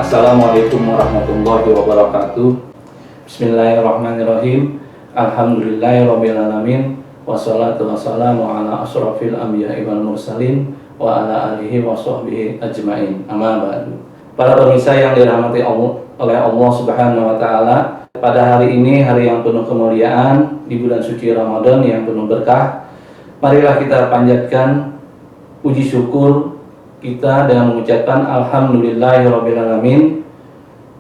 Assalamualaikum warahmatullahi wabarakatuh. Bismillahirrahmanirrahim. Alhamdulillahirrabbilalamin. Wassalatu wassalamu ala asrofil anbiya'i wal mursalin wa ala alihi wa sahbihi ajma'in. Amma ba'du. Para pemirsa yang dirahmati oleh Allah Subhanahu wa taala, pada hari ini, hari yang penuh kemuliaan di bulan suci Ramadan yang penuh berkah, marilah kita panjatkan puji syukur kita dengan mengucapkan Alhamdulillahirrabbilalamin,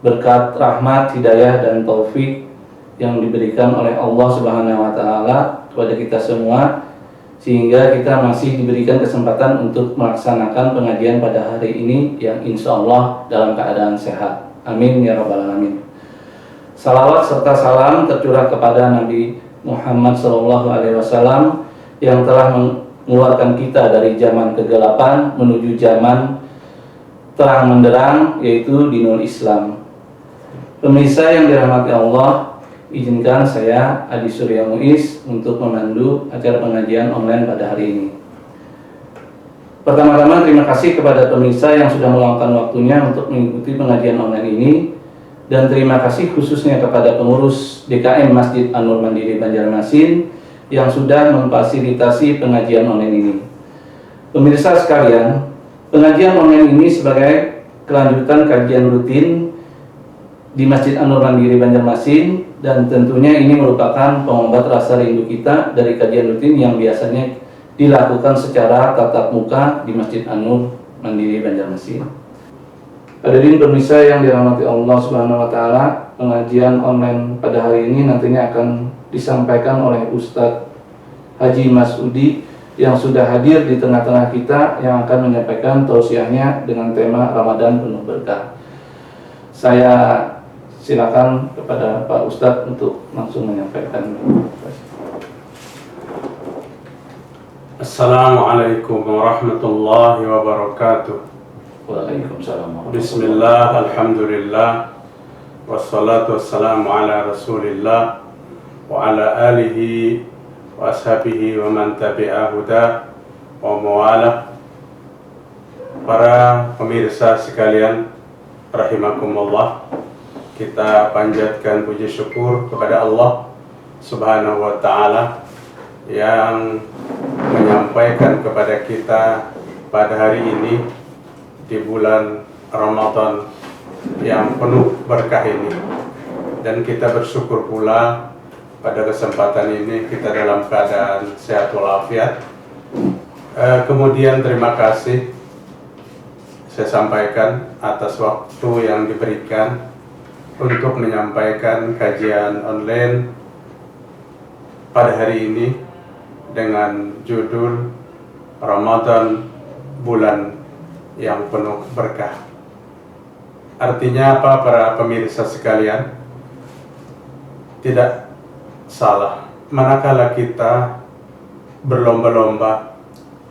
berkat rahmat, hidayah, dan taufik yang diberikan oleh Allah Subhanahu wa taala kepada kita semua, sehingga kita masih diberikan kesempatan untuk melaksanakan pengajian pada hari ini yang insya Allah dalam keadaan sehat. Amin ya rabbal alamin. Salawat serta salam tercurah kepada Nabi Muhammad SAW yang telah mengeluarkan kita dari zaman kegelapan menuju zaman terang menderang, yaitu dinul Islam. Pemirsa yang dirahmati Allah, izinkan saya Adi Surya Muiz untuk memandu acara pengajian online pada hari ini. Pertama-tama terima kasih kepada pemirsa yang sudah meluangkan waktunya untuk mengikuti pengajian online ini, dan terima kasih khususnya kepada pengurus DKM Masjid An-Nur Mandiri Banjarmasin yang sudah memfasilitasi pengajian online ini. Pemirsa sekalian, pengajian online ini sebagai kelanjutan kajian rutin di Masjid An-Nur Mandiri Banjarmasin, dan tentunya ini merupakan pengobat rasa rindu kita dari kajian rutin yang biasanya dilakukan secara tatap muka di Masjid An-Nur Mandiri Banjarmasin. Hadirin pemirsa yang dirahmati Allah Subhanahu wa taala, pengajian online pada hari ini nantinya akan disampaikan oleh Ustadz Haji Masudi yang sudah hadir di tengah-tengah kita, yang akan menyampaikan tausiahnya dengan tema Ramadan penuh berkah. Saya silakan kepada Pak Ustadz untuk langsung menyampaikan. Assalamualaikum warahmatullahi wabarakatuh. Waalaikumsalam. Bismillah, alhamdulillah, wassalatu wassalamu ala rasulillah wa ala alihi wa ashabihi wa man tabi'a huda wa mawalah. Para pemirsa sekalian, rahimakumullah, kita panjatkan puji syukur kepada Allah Subhanahu wa ta'ala yang menyampaikan kepada kita pada hari ini di bulan Ramadan yang penuh berkah ini, dan kita bersyukur pula pada kesempatan ini kita dalam keadaan sehat walafiat. Kemudian terima kasih saya sampaikan atas waktu yang diberikan untuk menyampaikan kajian online pada hari ini dengan judul Ramadan bulan yang penuh berkah. Artinya apa para pemirsa sekalian? Tidak salah manakala kita berlomba-lomba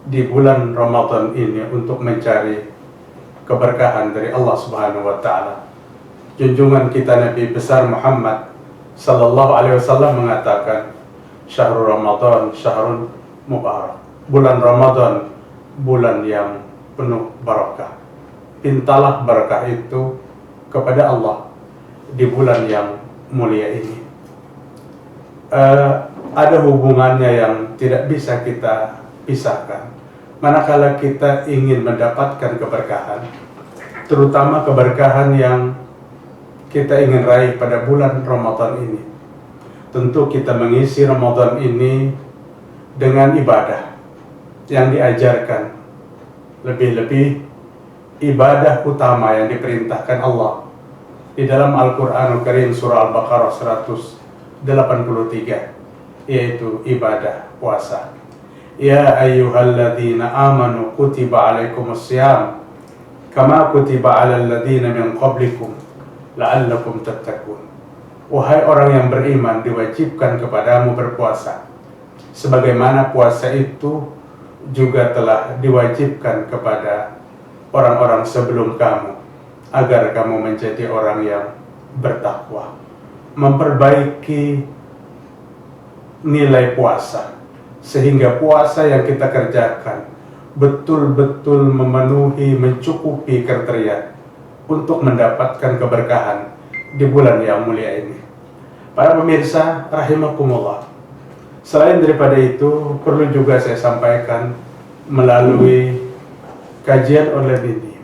di bulan Ramadan ini untuk mencari keberkahan dari Allah Subhanahu wa taala. Junjungan kita Nabi besar Muhammad sallallahu alaihi wasallam mengatakan, "Syahrul Ramadan syahrun mubarak." Bulan Ramadan bulan yang penuh barakah. Pintalah berkah itu kepada Allah di bulan yang mulia ini. Ada hubungannya yang tidak bisa kita pisahkan. Manakala kita ingin mendapatkan keberkahan, terutama keberkahan yang kita ingin raih pada bulan Ramadan ini, tentu kita mengisi Ramadan ini dengan ibadah yang diajarkan, lebih-lebih ibadah utama yang diperintahkan Allah di dalam Al-Quranul Karim surah Al-Baqarah 183, yaitu ibadah puasa. Ya ayyuhalladzina amanu kutiba alaikumussyam kama kutiba alal ladzina min qablikum la'allakum tattaqun. Wahai orang yang beriman, diwajibkan kepadamu berpuasa sebagaimana puasa itu juga telah diwajibkan kepada orang-orang sebelum kamu, agar kamu menjadi orang yang bertakwa. Memperbaiki nilai puasa, sehingga puasa yang kita kerjakan betul-betul memenuhi, mencukupi kriteria untuk mendapatkan keberkahan di bulan yang mulia ini. Para pemirsa rahimakumullah, selain daripada itu, perlu juga saya sampaikan melalui kajian online ini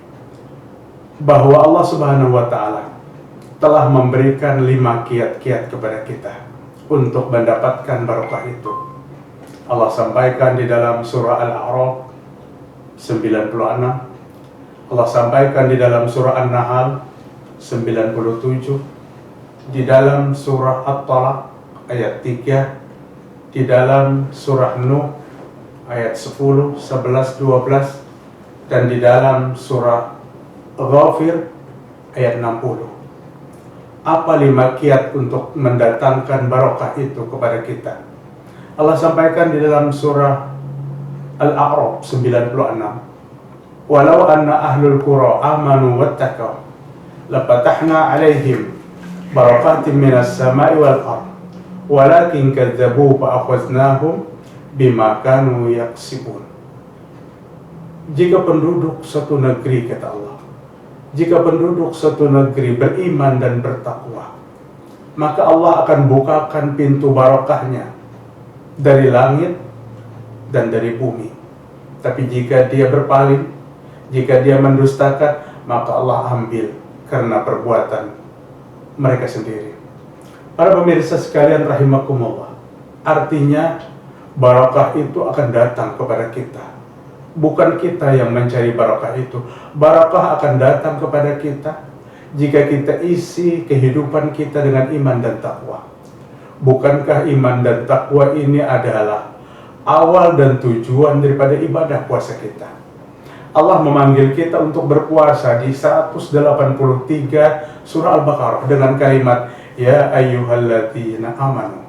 bahwa Allah Subhanahu wa Ta'ala telah memberikan 5 kiat-kiat kepada kita untuk mendapatkan barokah itu. Allah sampaikan di dalam surah Al-A'raf 96, Allah sampaikan di dalam surah An-Nahl 97, di dalam surah At-Talaq ayat 3, di dalam surah Nuh ayat 10, 11, 12, dan di dalam surah Ghafir ayat 60. Apa 5 kiat untuk mendatangkan barokah itu kepada kita? Allah sampaikan di dalam surah Al-A'raf 96, walau anna ahlul qura amanu wattaqaw lafatahna alaihim barakatin minas sama'i wal ardh walakin kadzabu fa akhadnahum bima kanu yaksibun. Jika penduduk satu negeri, kata Allah, jika penduduk satu negeri beriman dan bertakwa, maka Allah akan bukakan pintu barokahnya dari langit dan dari bumi. Tapi jika dia berpaling, jika dia mendustakan, maka Allah ambil karena perbuatan mereka sendiri. Para pemirsa sekalian rahimakumullah, artinya barokah itu akan datang kepada kita. Bukan kita yang mencari barokah itu. Barokah akan datang kepada kita jika kita isi kehidupan kita dengan iman dan takwa. Bukankah iman dan takwa ini adalah awal dan tujuan daripada ibadah puasa kita? Allah memanggil kita untuk berpuasa di 183 surah Al-Baqarah dengan kalimat ya ayyuhalladzina amanu,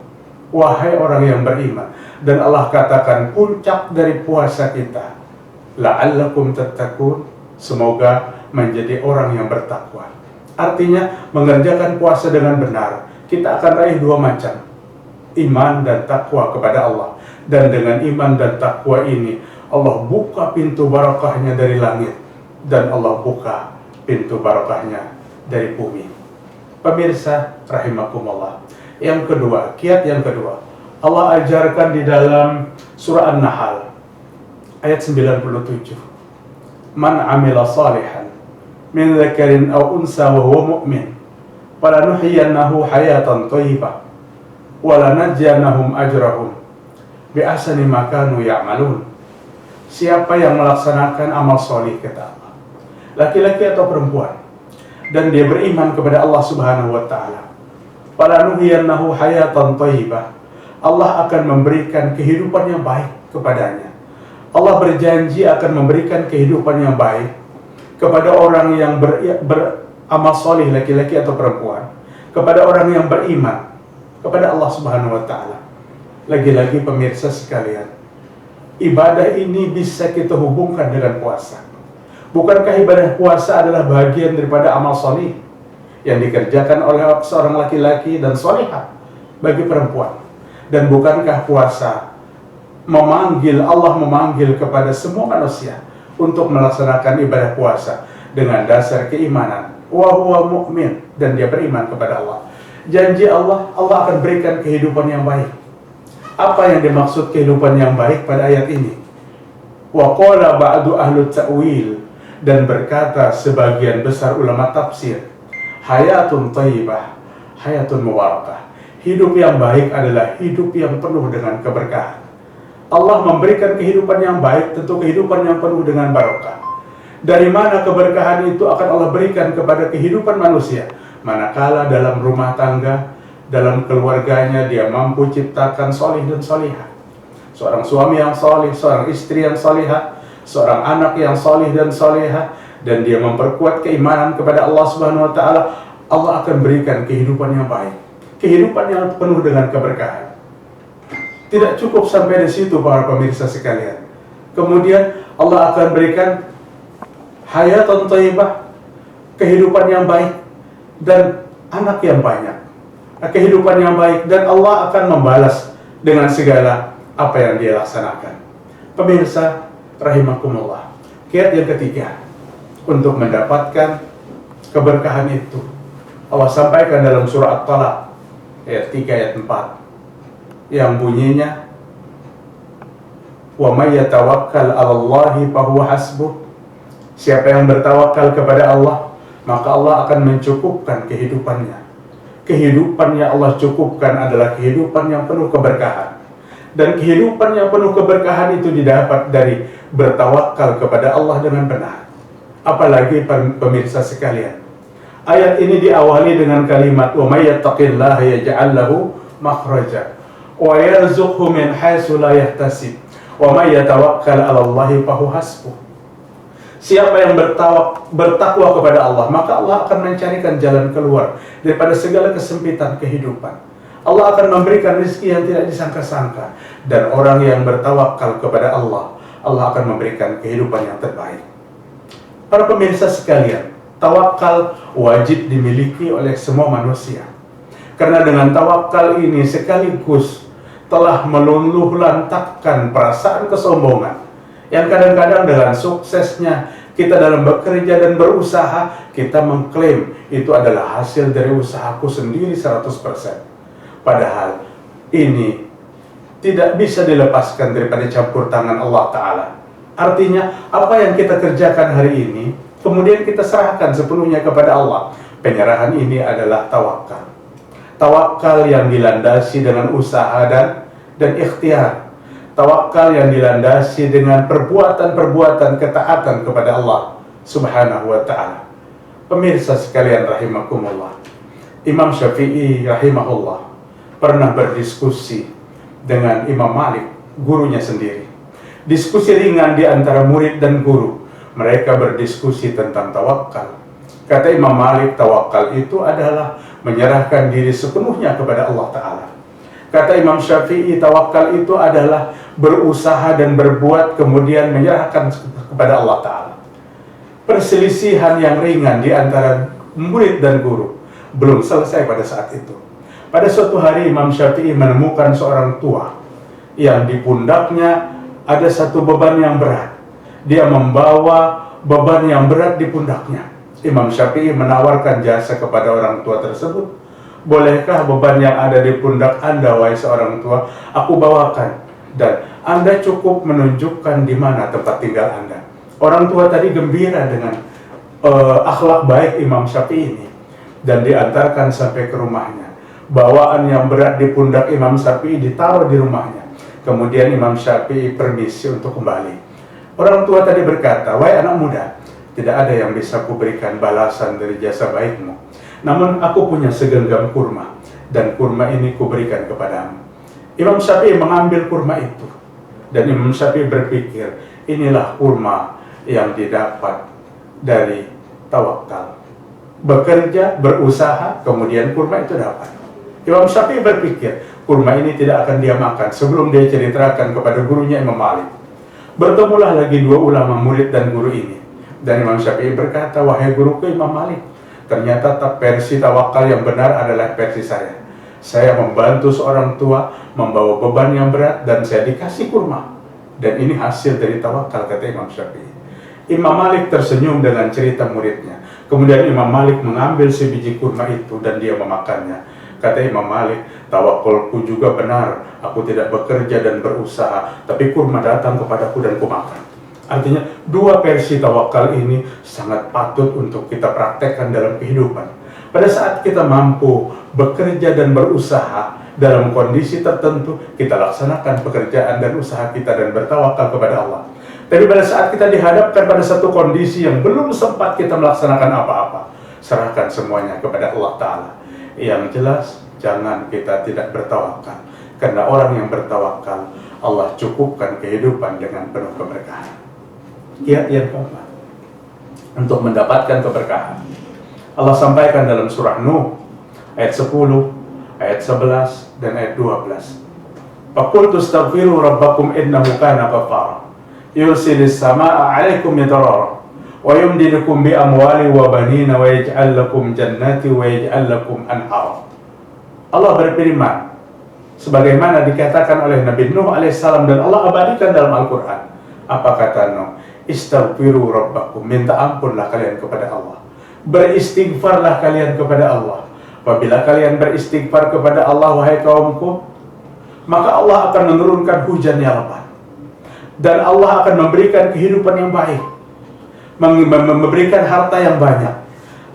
wahai orang yang beriman. Dan Allah katakan puncak dari puasa kita, la'allakum tattaqun, semoga menjadi orang yang bertakwa. Artinya mengerjakan puasa dengan benar, kita akan raih 2 macam, iman dan takwa kepada Allah. Dan dengan iman dan takwa ini Allah buka pintu barokahnya dari langit, dan Allah buka pintu barokahnya dari bumi. Pemirsa rahimakumullah, yang kedua, kiat yang kedua, Allah ajarkan di dalam surah An-Nahl ayat 97, man amila salihan min dzakarin aw unsa wa huwa mu'min falanuhyiyannahu hayatan thayyibah wa lanajziyannahum ajrahum bi ahsani ma kanu ya'malun. Siapa yang melaksanakan amal soleh, kata Allah, laki-laki atau perempuan, dan dia beriman kepada Allah Subhanahu wa Ta'ala, falanuhyiyannahu hayatan thayyibah, Allah akan memberikan kehidupan yang baik kepadanya. Allah berjanji akan memberikan kehidupan yang baik kepada orang yang beramal soleh, laki-laki atau perempuan, kepada orang yang beriman kepada Allah Subhanahu wa Ta'ala. Lagi-lagi pemirsa sekalian, ibadah ini bisa kita hubungkan dengan puasa. Bukankah ibadah puasa adalah bagian daripada amal soleh yang dikerjakan oleh seorang laki-laki dan solehah bagi perempuan? Dan bukankah puasa Allah memanggil kepada semua manusia untuk melaksanakan ibadah puasa dengan dasar keimanan, wa huwa mu'min, dan dia beriman kepada Allah. Janji Allah akan berikan kehidupan yang baik. Apa yang dimaksud kehidupan yang baik pada ayat ini? Wa qala ba'du ahlu ta'wil, dan berkata sebagian besar ulama tafsir, hayatun thayyibah, hayatun mubarakah. Hidup yang baik adalah hidup yang penuh dengan keberkahan. Allah memberikan kehidupan yang baik, tentu kehidupan yang penuh dengan barokah. Dari mana keberkahan itu akan Allah berikan kepada kehidupan manusia? Manakala dalam rumah tangga, dalam keluarganya dia mampu ciptakan soleh dan solihah. Seorang suami yang soleh, seorang istri yang solihah, seorang anak yang soleh dan solihah, dan dia memperkuat keimanan kepada Allah Subhanahu wa Ta'ala, Allah akan berikan kehidupan yang baik, kehidupan yang penuh dengan keberkahan. Tidak cukup sampai di situ para pemirsa sekalian. Kemudian Allah akan berikan hayatan thayyibah, kehidupan yang baik, dan anak yang banyak, kehidupan yang baik, dan Allah akan membalas dengan segala apa yang dia laksanakan. Pemirsa rahimakumullah, kiat yang ketiga untuk mendapatkan keberkahan itu Allah sampaikan dalam surah At-Talaq ayat 3 ayat 4 yang bunyinya, wa may yatawakkal 'alallahi fahuwa hasbuh. Siapa yang bertawakal kepada Allah, maka Allah akan mencukupkan kehidupannya. Kehidupan yang Allah cukupkan adalah kehidupan yang penuh keberkahan. Dan kehidupan yang penuh keberkahan itu didapat dari bertawakal kepada Allah dengan benar. Apalagi pemirsa sekalian, ayat ini diawali dengan kalimat wa may yattaqillaha yaj'al lahu makhraja wa yarzuqhu min haitsu la yahtasib wa may yatawakkal 'alallahi fahuwa hasbuh. Siapa yang bertakwa kepada Allah, maka Allah akan mencarikan jalan keluar daripada segala kesempitan kehidupan. Allah akan memberikan rezeki yang tidak disangka-sangka. Dan orang yang bertawakal kepada Allah, Allah akan memberikan kehidupan yang terbaik. Para pemirsa sekalian, tawakal wajib dimiliki oleh semua manusia. Karena dengan tawakal ini sekaligus telah meluluh lantakkan perasaan kesombongan yang kadang-kadang dengan suksesnya kita dalam bekerja dan berusaha, kita mengklaim itu adalah hasil dari usahaku sendiri 100%. Padahal ini tidak bisa dilepaskan daripada campur tangan Allah Ta'ala. Artinya, apa yang kita kerjakan hari ini, kemudian kita serahkan sepenuhnya kepada Allah. Penyerahan ini adalah tawakal. Tawakal yang dilandasi dengan usaha dan ikhtiar. Tawakal yang dilandasi dengan perbuatan-perbuatan ketaatan kepada Allah Subhanahu wa Ta'ala. Pemirsa sekalian rahimakumullah, Imam Syafi'i rahimahullah pernah berdiskusi dengan Imam Malik, gurunya sendiri. Diskusi ringan di antara murid dan guru. Mereka berdiskusi tentang tawakal. Kata Imam Malik, tawakal itu adalah menyerahkan diri sepenuhnya kepada Allah Ta'ala. Kata Imam Syafi'i, tawakal itu adalah berusaha dan berbuat kemudian menyerahkan kepada Allah Ta'ala. Perselisihan yang ringan di antara murid dan guru belum selesai pada saat itu. Pada suatu hari Imam Syafi'i menemukan seorang tua yang di pundaknya ada satu beban yang berat. Dia membawa beban yang berat di pundaknya. Imam Syafi'i menawarkan jasa kepada orang tua tersebut. Bolehkah beban yang ada di pundak Anda, wahai seorang tua, aku bawakan, dan Anda cukup menunjukkan di mana tempat tinggal Anda. Orang tua tadi gembira dengan akhlak baik Imam Syafi'i ini, dan diantarkan sampai ke rumahnya. Bawaan yang berat di pundak Imam Syafi'i ditaruh di rumahnya. Kemudian Imam Syafi'i permisi untuk kembali. Orang tua tadi berkata, wahai anak muda, tidak ada yang bisa kuberikan balasan dari jasa baikmu. Namun aku punya segenggam kurma, dan kurma ini kuberikan kepadamu. Imam Syafi'i mengambil kurma itu, dan Imam Syafi'i berpikir, inilah kurma yang didapat dari tawakal. Bekerja, berusaha, kemudian kurma itu dapat. Imam Syafi'i berpikir, kurma ini tidak akan dia makan sebelum dia ceritakan kepada gurunya Imam Malik. Bertemulah lagi dua ulama, murid dan guru ini. Dan Imam Syafi'i berkata, wahai guruku Imam Malik, ternyata versi tawakal yang benar adalah versi saya. Saya membantu seorang tua membawa beban yang berat dan saya dikasih kurma. Dan ini hasil dari tawakal, kata Imam Syafi'i. Imam Malik tersenyum dengan cerita muridnya. Kemudian Imam Malik mengambil sebiji kurma itu dan dia memakannya. Kata Imam Malik, tawakulku juga benar. Aku tidak bekerja dan berusaha, tapi kurma datang kepadaku dan kumakan. Artinya, dua versi tawakal ini sangat patut untuk kita praktekkan dalam kehidupan. Pada saat kita mampu bekerja dan berusaha dalam kondisi tertentu, kita laksanakan pekerjaan dan usaha kita dan bertawakal kepada Allah. Tapi pada saat kita dihadapkan pada satu kondisi yang belum sempat kita melaksanakan apa-apa, serahkan semuanya kepada Allah Ta'ala. Yang jelas, jangan kita tidak bertawakal. Karena orang yang bertawakal, Allah cukupkan kehidupan dengan penuh keberkahan. Kiat yang keempat, untuk mendapatkan keberkahan, Allah sampaikan dalam surah Nuh ayat 10, ayat 11 dan ayat 12. Faqultu astaghfiru rabbakum innahu kana ghaffara yursilis samaa'a 'alaikum midrara wa yumdidukum bi amwali wa banina wa yaj'al lakum jannati wa yaj'al lakum anhara. Allah berfirman sebagaimana dikatakan oleh Nabi Nuh alaihissalam dan Allah abadikan dalam Al-Qur'an. Apa kata Nuh? Istaghfiru rabbakum, minta ampunlah kalian kepada Allah. Beristighfarlah kalian kepada Allah. Apabila kalian beristighfar kepada Allah, wahai kaumku, maka Allah akan menurunkan hujan yang lebat. Dan Allah akan memberikan kehidupan yang baik, memberikan harta yang banyak,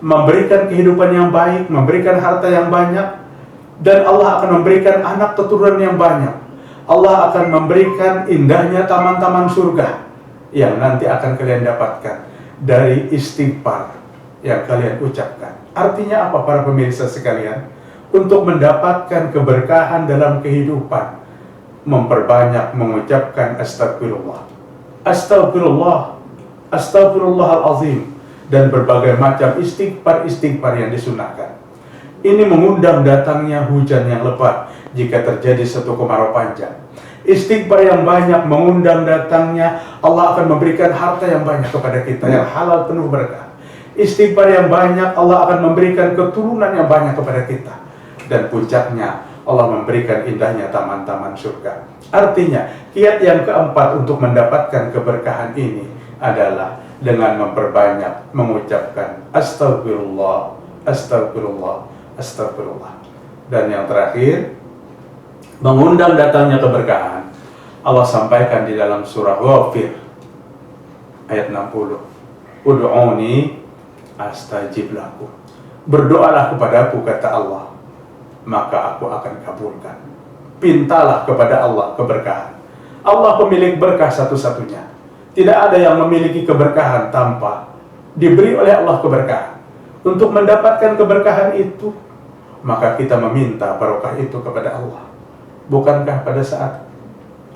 memberikan kehidupan yang baik, memberikan harta yang banyak, dan Allah akan memberikan anak keturunan yang banyak. Allah akan memberikan indahnya taman-taman surga yang nanti akan kalian dapatkan dari istighfar yang kalian ucapkan. Artinya apa para pemirsa sekalian? Untuk mendapatkan keberkahan dalam kehidupan, memperbanyak mengucapkan astagfirullah, astagfirullah, astagfirullahalazim, dan berbagai macam istighfar yang disunahkan. Ini mengundang datangnya hujan yang lebat jika terjadi satu kemarau panjang. Istighfar yang banyak mengundang datangnya Allah akan memberikan harta yang banyak kepada kita yang halal penuh berkah. Istighfar yang banyak Allah akan memberikan keturunan yang banyak kepada kita. Dan puncaknya Allah memberikan indahnya taman-taman surga. Artinya kiat yang keempat untuk mendapatkan keberkahan ini adalah dengan memperbanyak mengucapkan astagfirullah, astagfirullah, astagfirullah. Dan yang terakhir, mengundang datangnya keberkahan. Allah sampaikan di dalam surah Ghafir ayat 60. Ud'uni astajib lakum. Berdoalah kepadaku, kata Allah, maka aku akan kabulkan. Pintalah kepada Allah keberkahan. Allah pemilik berkah satu-satunya. Tidak ada yang memiliki keberkahan tanpa diberi oleh Allah keberkahan. Untuk mendapatkan keberkahan itu, maka kita meminta barokah itu kepada Allah. Bukankah pada saat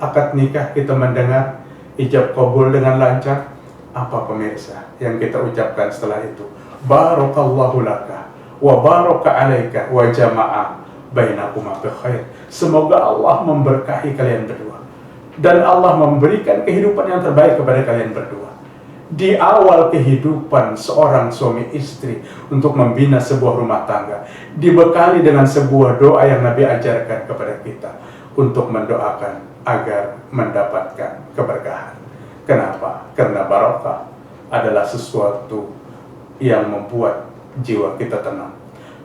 akad nikah kita mendengar ijab qabul dengan lancar? Apa pemirsa yang kita ucapkan setelah itu? Barakallahu laka wa baraka alaika wa jama'a bainakuma bi khair. Semoga Allah memberkahi kalian berdua dan Allah memberikan kehidupan yang terbaik kepada kalian berdua. Di awal kehidupan seorang suami istri untuk membina sebuah rumah tangga, dibekali dengan sebuah doa yang Nabi ajarkan kepada kita untuk mendoakan agar mendapatkan keberkahan. Kenapa? Karena barokah adalah sesuatu yang membuat jiwa kita tenang.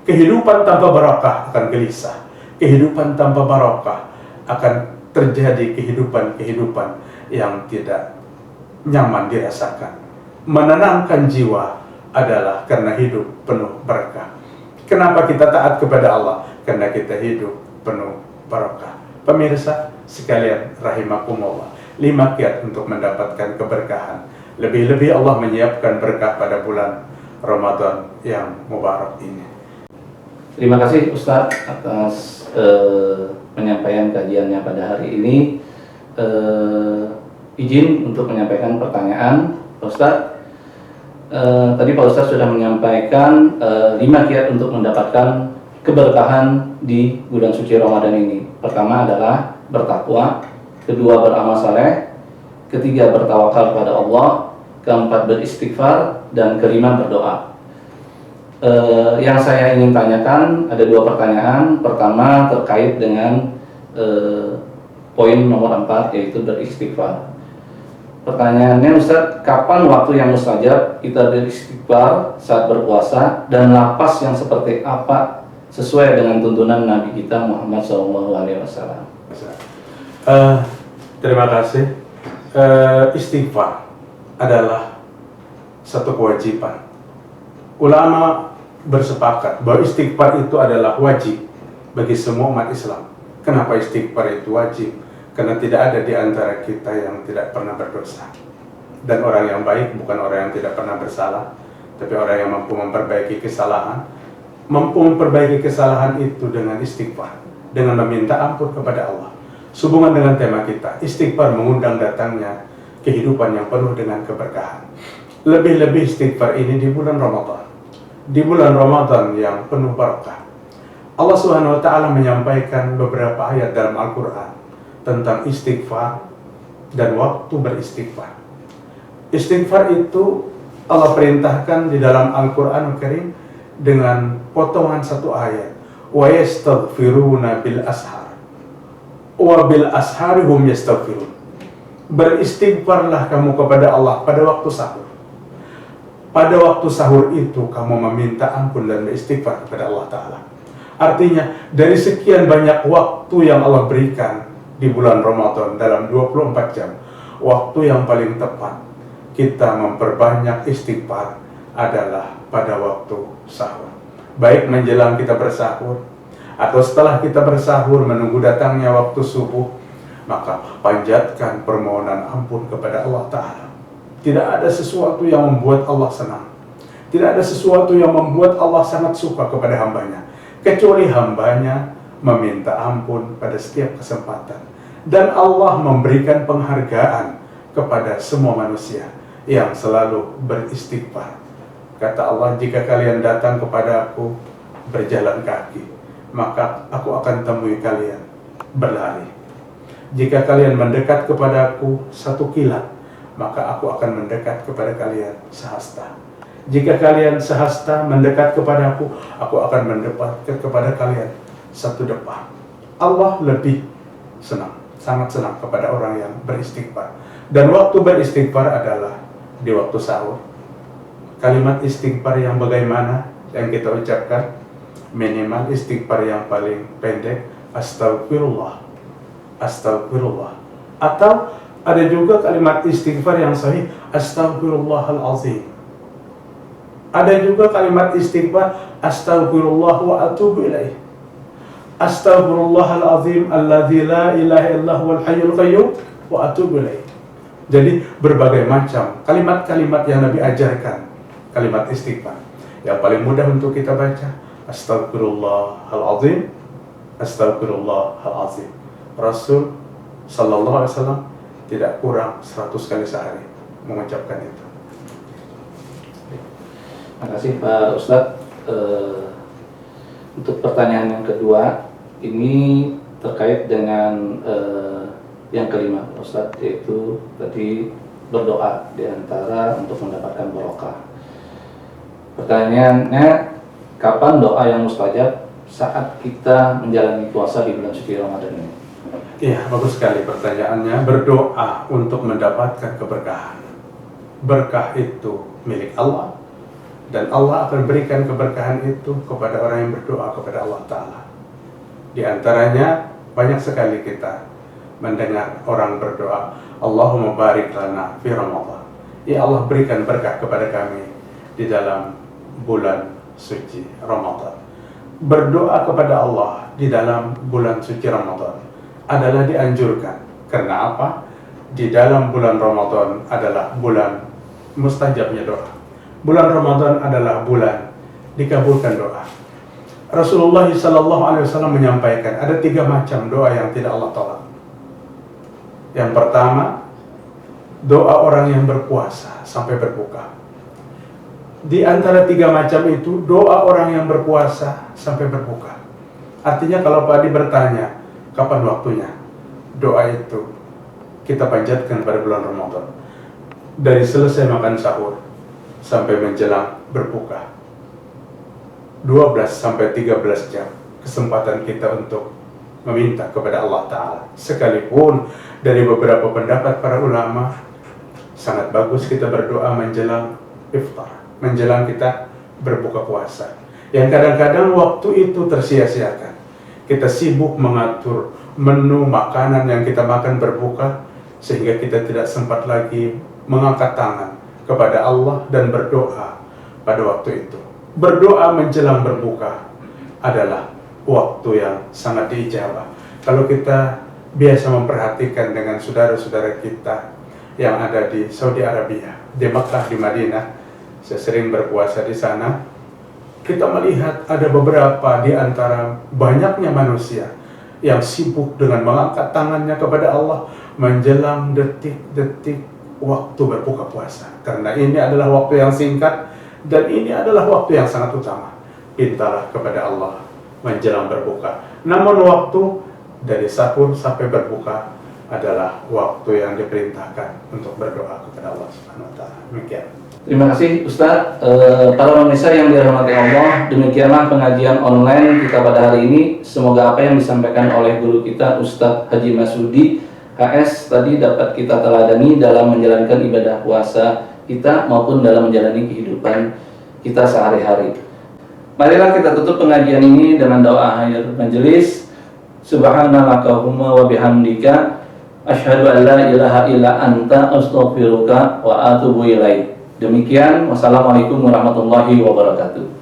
Kehidupan tanpa barokah akan gelisah. Kehidupan tanpa barokah akan terjadi kehidupan yang tidak nyaman dirasakan. Menenangkan jiwa adalah karena hidup penuh berkah. Kenapa kita taat kepada Allah? Karena kita hidup penuh barokah. Pemirsa sekalian rahimakumullah, 5 kiat untuk mendapatkan keberkahan. Lebih-lebih Allah menyiapkan berkah pada bulan Ramadan yang mubarak ini. Terima kasih Ustadz atas penyampaian kajiannya pada hari ini. Izin untuk menyampaikan pertanyaan Pak Ustadz. Tadi Pak Ustadz sudah menyampaikan 5 kiat untuk mendapatkan keberkahan di bulan suci Ramadan ini. Pertama adalah bertakwa, kedua beramal saleh, ketiga bertawakal kepada Allah, keempat beristighfar, dan kelima berdoa. Yang saya ingin tanyakan ada 2 pertanyaan. Pertama terkait dengan poin nomor 4, yaitu beristighfar. Pertanyaannya, Ustaz, kapan waktu yang mustajab kita beristighfar saat berpuasa, dan lapas yang seperti apa sesuai dengan tuntunan Nabi kita Muhammad SAW? Terima kasih. Istighfar adalah satu kewajiban. Ulama bersepakat bahwa istighfar itu adalah wajib bagi semua umat Islam. Kenapa istighfar itu wajib? Karena tidak ada di antara kita yang tidak pernah berdosa. Dan orang yang baik bukan orang yang tidak pernah bersalah, tapi orang yang mampu memperbaiki kesalahan. Mampu memperbaiki kesalahan itu dengan istighfar, dengan meminta ampun kepada Allah. Sehubungan dengan tema kita, istighfar mengundang datangnya kehidupan yang penuh dengan keberkahan. Lebih-lebih istighfar ini di bulan Ramadan. Di bulan Ramadan yang penuh barakah. Allah Subhanahu wa taala menyampaikan beberapa ayat dalam Al-Qur'an tentang istighfar dan waktu beristighfar. Istighfar itu Allah perintahkan di dalam Al-Qur'an Al-Karim dengan potongan satu ayat. Wa yastaghfiruna bil ashar wa bil ashari hum yastaghfirun. Beristighfarlah kamu kepada Allah pada waktu sahur. pada waktu sahur itu kamu meminta ampun dan beristighfar kepada Allah Ta'ala. Artinya, dari sekian banyak waktu yang Allah berikan di bulan Ramadan dalam 24 jam, waktu yang paling tepat kita memperbanyak istighfar adalah pada waktu sahur. Baik menjelang kita bersahur, atau setelah kita bersahur menunggu datangnya waktu subuh, maka panjatkan permohonan ampun kepada Allah Ta'ala. Tidak ada sesuatu yang membuat Allah senang, tidak ada sesuatu yang membuat Allah sangat suka kepada hambanya, kecuali hambanya meminta ampun pada setiap kesempatan. Dan Allah memberikan penghargaan kepada semua manusia yang selalu beristighfar. Kata Allah, jika kalian datang kepada aku berjalan kaki, maka aku akan temui kalian berlari. Jika kalian mendekat kepada aku 1 kilat, maka aku akan mendekat kepada kalian sehasta. Jika kalian sehasta mendekat kepada aku akan mendekat kepada kalian 1 depa. Allah lebih senang, sangat senang kepada orang yang beristighfar. Dan waktu beristighfar adalah di waktu sahur. Kalimat istighfar yang bagaimana yang kita ucapkan? Minimal istighfar yang paling pendek, astagfirullah, astagfirullah. Atau ada juga kalimat istighfar yang sahih, astagfirullahalazim. Ada juga kalimat istighfar, astagfirullah wa atubu ilaih. Astagfirullahalazim alladzi la ilaha illa huwal hayyul qayyum wa atubu ilaih. Jadi berbagai macam kalimat-kalimat yang Nabi ajarkan, kalimat istighfar. Yang paling mudah untuk kita baca, astagfirullahalazim, astagfirullahalazim. Rasul sallallahu alaihi wasallam tidak kurang 100 kali sehari mengucapkan itu. Terima kasih Pak Ustadz. Untuk pertanyaan yang kedua, ini terkait dengan yang kelima Ustadz, yaitu tadi berdoa diantara untuk mendapatkan barokah. Pertanyaannya, kapan doa yang mustajab saat kita menjalani puasa di bulan suci Ramadan ini? Iya, bagus sekali pertanyaannya. Berdoa untuk mendapatkan keberkahan. Berkah itu milik Allah, dan Allah akan berikan keberkahan itu kepada orang yang berdoa kepada Allah Ta'ala. Di antaranya banyak sekali kita mendengar orang berdoa, Allahumma barik lana fi Ramadan. Ya Allah, berikan berkah kepada kami di dalam bulan suci Ramadan. Berdoa kepada Allah di dalam bulan suci Ramadan adalah dianjurkan. Karena apa? Di dalam bulan Ramadan adalah bulan mustajabnya doa. Bulan Ramadan adalah bulan dikabulkan doa. Rasulullah SAW menyampaikan ada 3 macam doa yang tidak Allah tolak. Yang pertama, doa orang yang berpuasa sampai berbuka. Di antara 3 macam itu, doa orang yang berpuasa sampai berbuka. Artinya kalau Pak Adi bertanya, kapan waktunya? Doa itu kita panjatkan pada bulan Ramadan. Dari selesai makan sahur sampai menjelang berbuka. 12 sampai 13 jam kesempatan kita untuk meminta kepada Allah Ta'ala. Sekalipun dari beberapa pendapat para ulama, sangat bagus kita berdoa menjelang iftar, menjelang kita berbuka puasa. Yang kadang-kadang waktu itu tersia-siakan. Kita sibuk mengatur menu makanan yang kita makan berbuka, sehingga kita tidak sempat lagi mengangkat tangan kepada Allah dan berdoa pada waktu itu. Berdoa menjelang berbuka adalah waktu yang sangat diijabah. Kalau kita biasa memperhatikan dengan saudara-saudara kita yang ada di Saudi Arabia, di Makkah, di Madinah, saya sering berpuasa di sana, kita melihat ada beberapa di antara banyaknya manusia yang sibuk dengan mengangkat tangannya kepada Allah menjelang detik-detik waktu berbuka puasa. Karena ini adalah waktu yang singkat dan ini adalah waktu yang sangat utama. Pintalah kepada Allah menjelang berbuka. Namun waktu dari sahur sampai berbuka adalah waktu yang diperintahkan untuk berdoa kepada Allah Subhanahu wa Ta'ala. Demikian. Terima kasih Ustaz. Para pemirsa yang dirahmati Allah, demikianlah pengajian online kita pada hari ini. Semoga apa yang disampaikan oleh guru kita Ustaz Haji Masudi HS tadi dapat kita teladani dalam menjalankan ibadah puasa kita maupun dalam menjalani kehidupan kita sehari-hari. Marilah kita tutup pengajian ini dengan doa akhir majelis. Subhanallahumma wa bihamdika asyhadu an la ilaha illa anta astaghfiruka wa atubu ilaik. Demikian, wassalamualaikum warahmatullahi wabarakatuh.